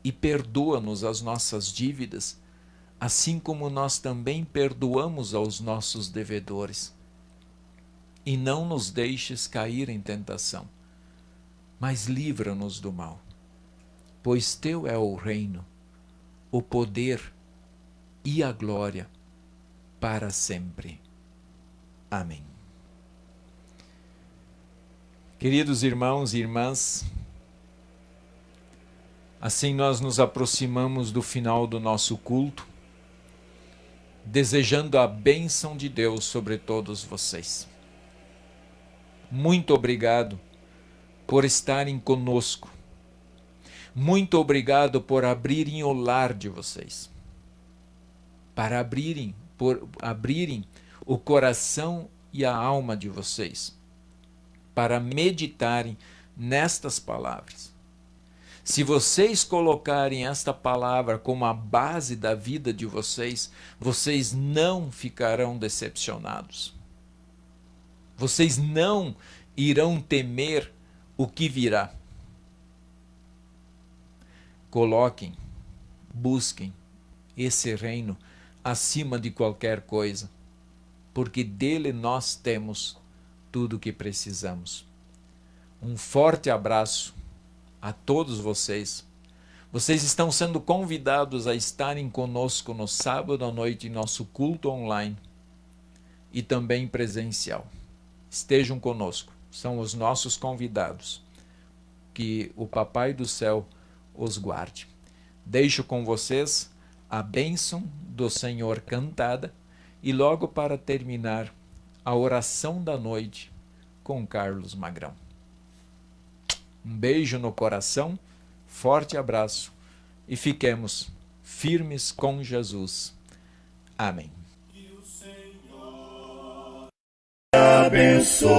e perdoa-nos as nossas dívidas, assim como nós também perdoamos aos nossos devedores. E não nos deixes cair em tentação, mas livra-nos do mal, pois teu é o reino, o poder e a glória para sempre. Amém. Queridos irmãos e irmãs, assim nós nos aproximamos do final do nosso culto. desejando a bênção de Deus sobre todos vocês. Muito obrigado por estarem conosco. Muito obrigado por abrirem o lar de vocês. Por abrirem o coração e a alma de vocês. Para meditarem nestas palavras. Se vocês colocarem esta palavra como a base da vida de vocês, vocês não ficarão decepcionados. Vocês não irão temer o que virá. Coloquem, busquem esse reino acima de qualquer coisa, porque dele nós temos tudo o que precisamos. Um forte abraço a todos vocês. Vocês estão sendo convidados a estarem conosco no sábado à noite em nosso culto online e também presencial. Estejam conosco, são os nossos convidados. Que o Papai do Céu os guarde. Deixo com vocês a bênção do Senhor cantada e logo para terminar a oração da noite com Carlos Magrão. Um beijo no coração, forte abraço e fiquemos firmes com Jesus. Amém. Que o Senhor abençoe,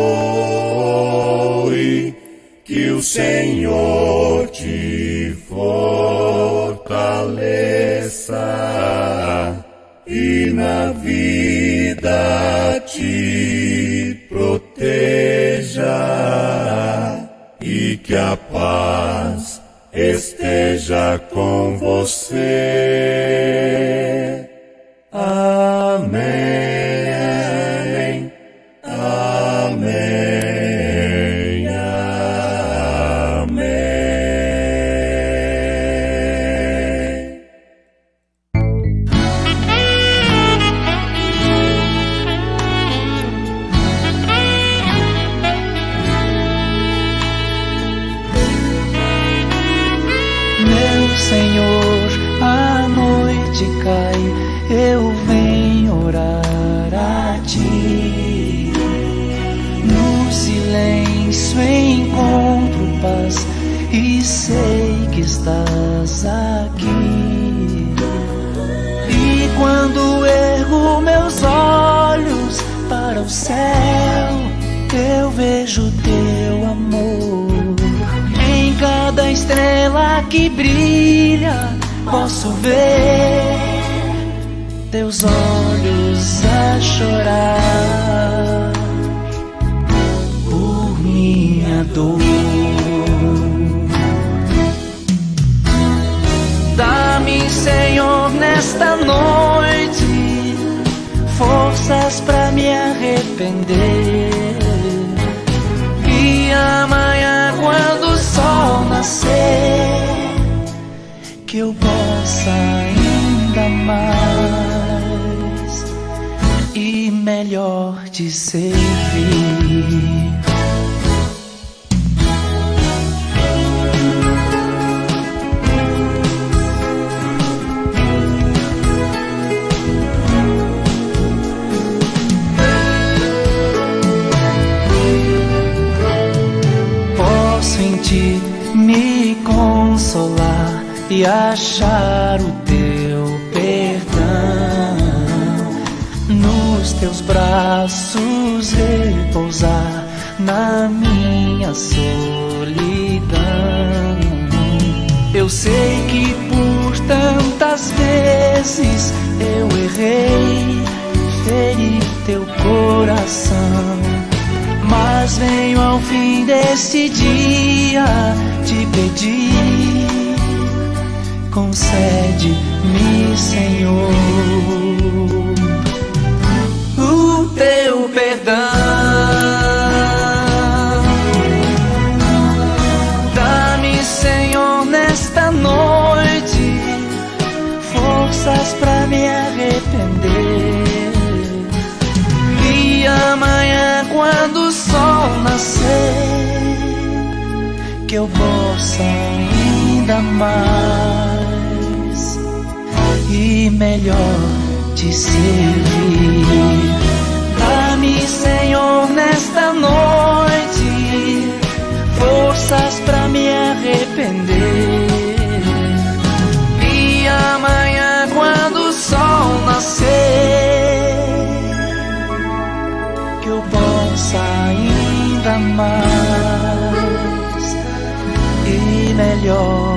que o Senhor te fortaleça e na vida te proteja. E que a paz esteja com você. Amém. Amém. Amém. Senhor, a noite cai, eu venho orar a Ti. No silêncio encontro paz e sei que estás aqui. E quando ergo meus olhos para o céu, eu vejo Teu amor. Em cada estrela que brilha, posso ver Teus olhos a chorar por minha dor. Dá-me, Senhor, nesta noite forças pra me arrepender. E amanhã, quando o sol nascer, que eu possa ainda mais e melhor te servir. Me consolar e achar o Teu perdão, nos Teus braços repousar na minha solidão. Eu sei que por tantas vezes eu errei, feri Teu coração, mas venho ao fim deste dia te pedir, concede-me, Senhor, o Teu perdão. Dá-me, Senhor, nesta noite forças pra me arrepender. E amanhã, quando o sol nascer, que eu possa ainda mais e melhor te servir. Dá-me, Senhor, nesta noite, forças pra me arrepender. E amanhã, quando o sol nascer, que eu possa ainda mais e melhor